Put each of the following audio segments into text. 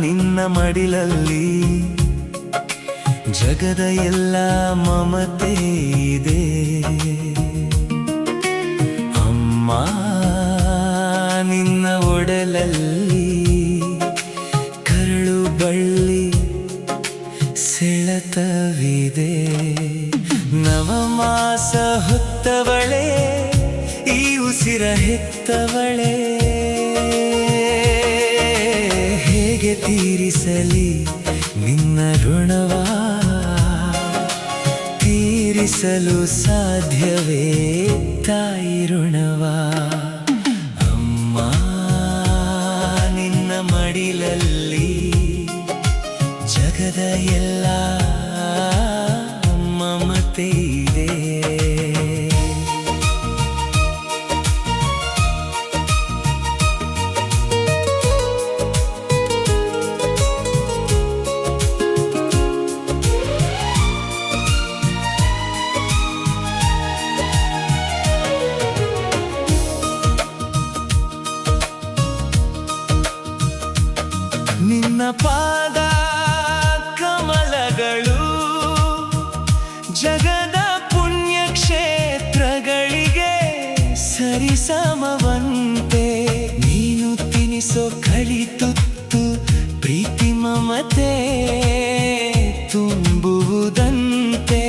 ನಿನ್ನ ಮಡಿಲಲ್ಲಿ ಜಗದ ಎಲ್ಲ ಮಮತೆ ಇದೆ. ಅಮ್ಮ ನಿನ್ನ ಒಡಲಲ್ಲಿ ಕರಳು ಬಳ್ಳಿ ಸೆಳೆತವಿದೆ. ನವಮಾಸ ಹೊತ್ತವಳೆ ಈ ಉಸಿರ ಹೆತ್ತವಳೆ, ಹೇಗೆ ತೀರಿಸಲಿ ನಿನ್ನ ಋಣವ? ತೀರಿಸಲು ಸಾಧ್ಯವೇ ತಾಯಿ ಋಣವ? ಅಮ್ಮ ನಿನ್ನ ಮಡಿಲಲ್ಲಿ ಜಗದ ಎಲ್ಲ ಮಮತೆ ಇದೆ. ನಿನ್ನ ಪಾದ ಕಮಲಗಳು ಜಗದ ಪುಣ್ಯಕ್ಷೇತ್ರಗಳಿಗೆ ಸರಿಸಮವಂತೆ. ನೀನು ತಿನಿಸೋ ಕಳಿತುತ್ತು ಪ್ರೀತಿ ಮಮತೆ ತುಂಬುವುದಂತೆ.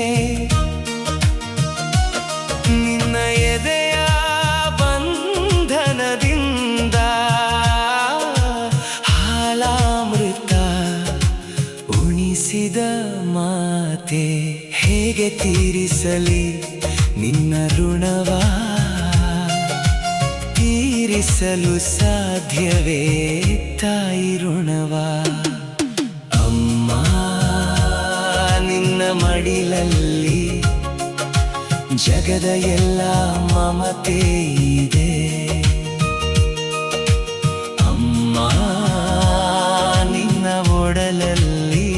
ನಿನ್ನ ಎದೆಯ ಬಂಧನದಿಂದ ಹಾಲಾಮೃತ ಉಣಿಸಿದ ಮಾತೆ, ಹೇಗೆ ತೀರಿಸಲಿ ನಿನ್ನ ಋಣವ? ತೀರಿಸಲು ಸಾಧ್ಯವೇ ತಾಯಿ ಋಣವ? ಅಮ್ಮ ನಿನ್ನ ಮಡಿಲಲ್ಲಿ ಜಗದ ಎಲ್ಲ ಮಮತೆ ಇದೆ. ಅಮ್ಮ ನಿನ್ನ ಒಡಲಲ್ಲಿ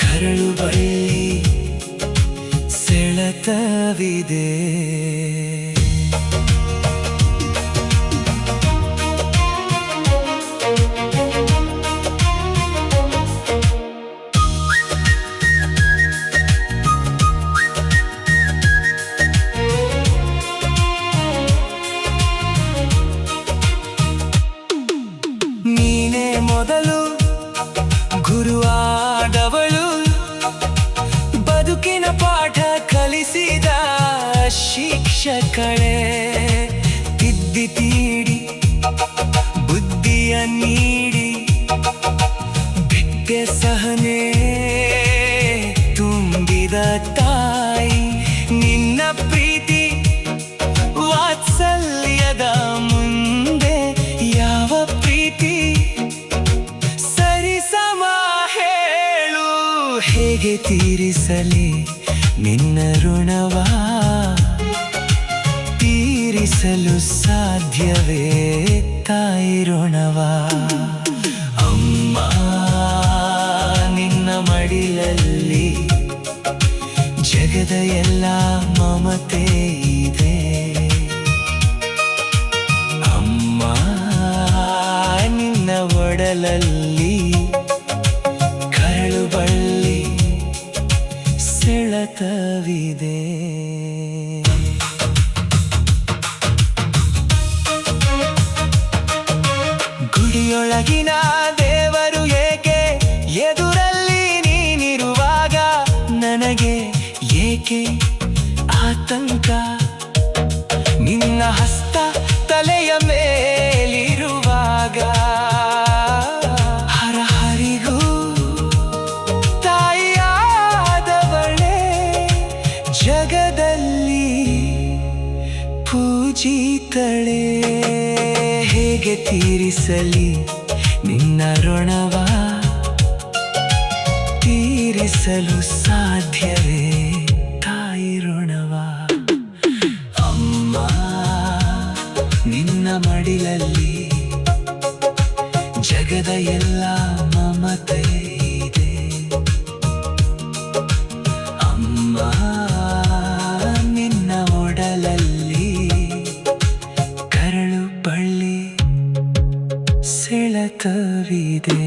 ಕರಳು ಬಳ್ಳಿ ಸೆಳೆತವಿದೆ. ನೀನೇ ಮೊದಲು ಗುರುವಾದವಳು, ಬದುಕಿನ ಪಾಠ ಕಲಿಸಿದ ಶಿಕ್ಷಕಳೇ. ತಿದ್ದಿ ತೀಡಿ ಬುದ್ಧಿಯ ನೀಡಿ ಬಿಟ್ಟೆ ಸಹನೆ ತುಂಬಿದ ತಾಯಿ. ನಿನ್ನ ಪ್ರೀತಿ ವಾತ್ಸಲ್ಯದ ಮುಂದೆ ಯಾವ ಪ್ರೀತಿ ಸರಿಸಮ ಹೇಳು? ಹೇಗೆ ತೀರಿಸಲಿ ನಿನ್ನ ಋಣವ? ತೀರಿಸಲು ಸಾಧ್ಯವೇ ತಾಯಿ ಋಣವ? ಅಮ್ಮ ನಿನ್ನ ಮಡಿಲಲ್ಲಿ ಜಗದ ಎಲ್ಲ ಮಮತೆ ಇದೆ. ಅಮ್ಮ ನಿನ್ನ ಒಡಲಲ್ಲಿ ಕರಳು ಬಳ್ಳಿ ಸೆಳೆತವಿದೆ. ಗುಡಿಯೊಳಗಿನ ದೇವರು ಏಕೆ ಎದುರಲ್ಲಿ ನೀನಿರುವಾಗ ನನಗೆ ಏಕೆ ಆತಂಕ? ನಿನ್ನ ಹಸ್ತ ತಲೆಯ ಮೇಲಿರುವಾಗ ಹರಹರಿಗೂ ತಾಯಿಯಾದವಳೇ ಜಗದಲ್ಲಿ ಪೂಜಿತಳೇ. ಹೇಗೆ ತೀರಿಸಲಿ ನಿನ್ನ ಋಣವ? ತೀರಿಸಲು ಸಾಧ್ಯವೇ ತಾಯಿ ಋಣವ? ಅಮ್ಮ ನಿನ್ನ ಮಡಿಲಲ್ಲಿ ಜಗದ ಎಲ್ಲ ಮಮತೆ ಇದೆ. ಅಮ್ಮ ನಿನ್ನ ಒಡಲಲ್ಲಿ ಕರಳು ಬಳ್ಳಿ ಅರ್ಥವಿದೆ.